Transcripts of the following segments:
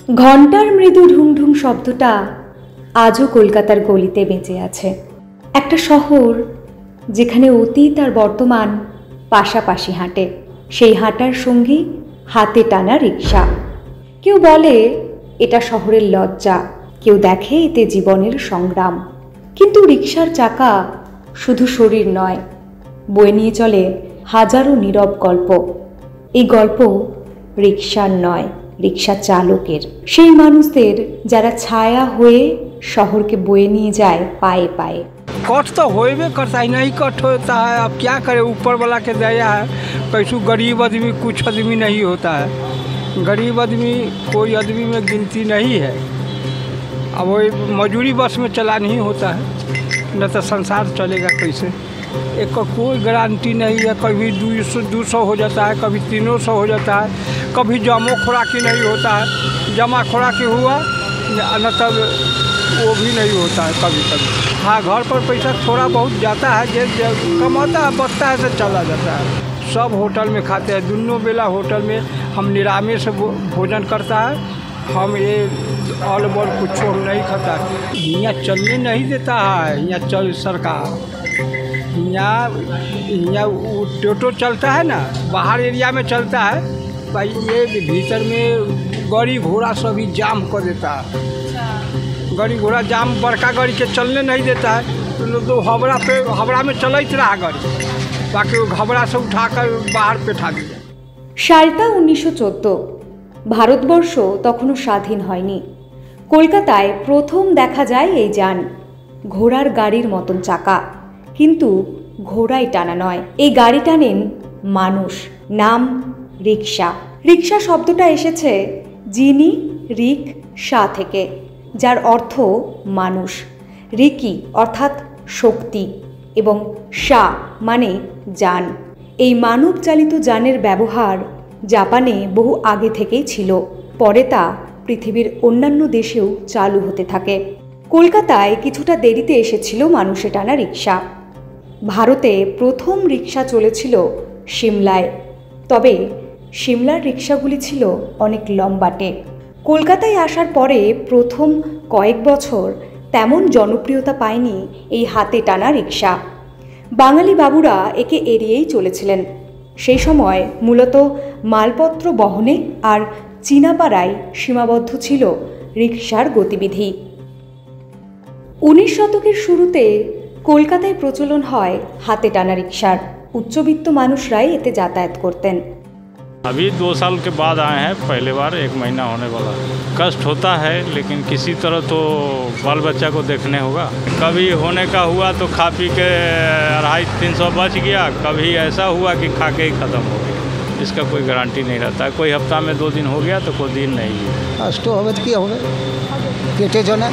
ঘণ্টার মৃদু ঢুংঢুং শব্দটা আজও কলকাতার গলিতে বেঁচে আছে। একটা শহর যেখানে অতীত আর বর্তমান পাশাপাশি হাঁটে, সেই হাঁটার সঙ্গী হাতে টানা রিক্সা। কেউ বলে এটা শহরের লজ্জা, কেউ দেখে এতে জীবনের সংগ্রাম। কিন্তু রিক্সার চাকা শুধু শরীর নয়, বয়ে নিয়ে চলে হাজারো নীরব গল্প। এই গল্প রিক্সার নয়, রিক্সা চালকের, সেই মানুষদের যারা ছায়া হয়ে শহরকে বয়ে নিয়ে যায় পায়ে पाए। कट तो होबे करता है, नहीं कट होता है। अब क्या करे, ऊपर वाला के दया है। कैसू गरीब आदमी कुछ आदमी नहीं होता है। गरीब आदमी कोई आदमी में गिनती नहीं है। अब वो मजदूरी बस में चला नहीं होता है, न तो संसार चलेगा कैसे। एक का कोई गारंटी नहीं है। कभी 200 हो जाता है, कभी 300 हो जाता है, कभी जमो खुराकी नहीं होता है। जमा खुराकी हुआ न तब वो भी नहीं होता है कभी कभी। हाँ, घर पर पैसा थोड़ा बहुत जाता है, जो कमाता है बचता है तो चला जाता है। सब होटल में खाते हैं, दोनों बेला होटल में। हम निरामे से भोजन करता है। हम ये ऑल बॉल कुछ हम नहीं खाता। यहाँ चलने नहीं देता है। यहाँ चल सरकार, यहाँ टोटो चलता है ना, बाहर एरिया में चलता है भाई। ये भीतर में गाड़ी घोड़ा सभी जाम कर देता है। गाड़ी घोड़ा जाम, बड़का गाड़ी के चलने नहीं देता है। तो हबड़ा में चलत रहा गाड़ी, बाकी वो घबरा से उठाकर बाहर पेठा दिया। সালটা 1914। ভারতবর্ষ তখনও স্বাধীন হয়নি। কলকাতায় প্রথম দেখা যায় এই যান, ঘোড়ার গাড়ির মতন চাকা, কিন্তু ঘোড়ায় টানা নয়। এই গাড়ি টানেন মানুষ, নাম রিক্সা। রিক্সা শব্দটা এসেছে যিনি রিক সা থেকে, যার অর্থ মানুষ। রিকি অর্থাৎ শক্তি এবং সা মানে যান। এই মানব চালিত যানের ব্যবহার জাপানে বহু আগে থেকেই ছিল, পরে তা পৃথিবীর অন্যান্য দেশেও চালু হতে থাকে। কলকাতায় কিছুটা দেরিতে এসেছিল মানুষে টানা রিক্সা। ভারতে প্রথম রিক্সা চলেছিল সিমলায়, তবে সিমলার রিক্সাগুলি ছিল অনেক লম্বাটে। কলকাতায় আসার পরে প্রথম কয়েক বছর তেমন জনপ্রিয়তা পায়নি এই হাতে টানা রিক্সা। বাঙালি বাবুরা একে এড়িয়েই চলেছিলেন। সেই সময় মূলত মালপত্র বহনে আর চীনাপাড়ায় সীমাবদ্ধ ছিল রিক্সার গতিবিধি। 19 শতকের শুরুতে কলকাতায় প্রচলন হয় হাতে টানা রিক্সার। উচ্চবিত্ত মানুষরাই এতে যাতায়াত করতেন। अभी 2 साल के बाद आए हैं, पहले बार 1 महीना होने वाला है। कष्ट होता है, लेकिन किसी तरह तो बाल बच्चा को देखने होगा। कभी होने का हुआ तो खा पी के 250-300 बच गया, कभी ऐसा हुआ कि खा के ही ख़त्म हो गया। इसका कोई गारंटी नहीं रहता है। कोई हफ्ता में 2 दिन हो गया तो कोई दिन नहीं है। कष्ट হবে কি হবে, কেটে জনে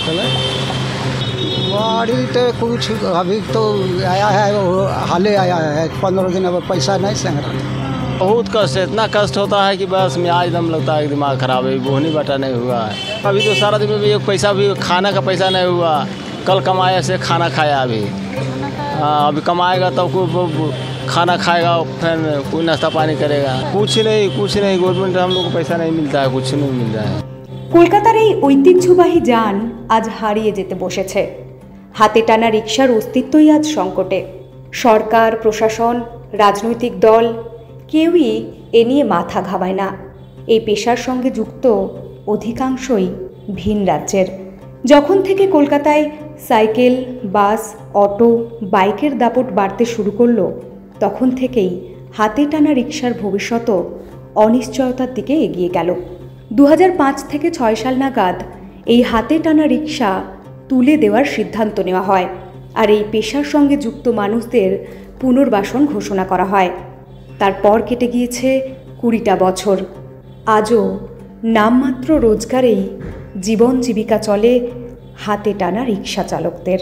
चले गाड़ी तो कुछ अभी तो आया है, हाले आया है 15 दिन। अब पैसा नहीं संग रहा। बहुत कष्ट है, इतना कष्ट होता है कि बस मियाज दम लगता है, दिमाग खराब है। बोहनी बटा नहीं हुआ है अभी तो। सारा दिन में भी एक पैसा भी खाना का पैसा नहीं हुआ। कल कमाए से खाना खाया अभी। अभी कमाएगा तब खाना खाएगा, फिर कोई नाश्ता पानी करेगा। कुछ नहीं गवर्नमेंट हम लोग को पैसा नहीं मिलता है, कुछ नहीं मिल रहा है। কলকাতার এই ঐতিহ্যবাহী যান আজ হারিয়ে যেতে বসেছে। হাতে টানা রিক্সার অস্তিত্বই আজ সংকটে। সরকার, প্রশাসন, রাজনৈতিক দল কেউই এ নিয়ে মাথা ঘামায় না। এই পেশার সঙ্গে যুক্ত অধিকাংশই ভিন রাজ্যের। যখন থেকে কলকাতায় সাইকেল, বাস, অটো, বাইকের দাপট বাড়তে শুরু করলো, তখন থেকেই হাতে টানা রিক্সার ভবিষ্যৎও অনিশ্চয়তার দিকে এগিয়ে গেল। 2005 থেকে 6 সাল নাগাদ এই হাতে টানা রিক্সা তুলে দেওয়ার সিদ্ধান্ত নেওয়া হয়, আর এই পেশার সঙ্গে যুক্ত মানুষদের পুনর্বাসন ঘোষণা করা হয়। তারপর কেটে গিয়েছে 20টা বছর। আজও নামমাত্র রোজগারেই জীবন জীবিকা চলে হাতে টানা রিক্সা চালকদের।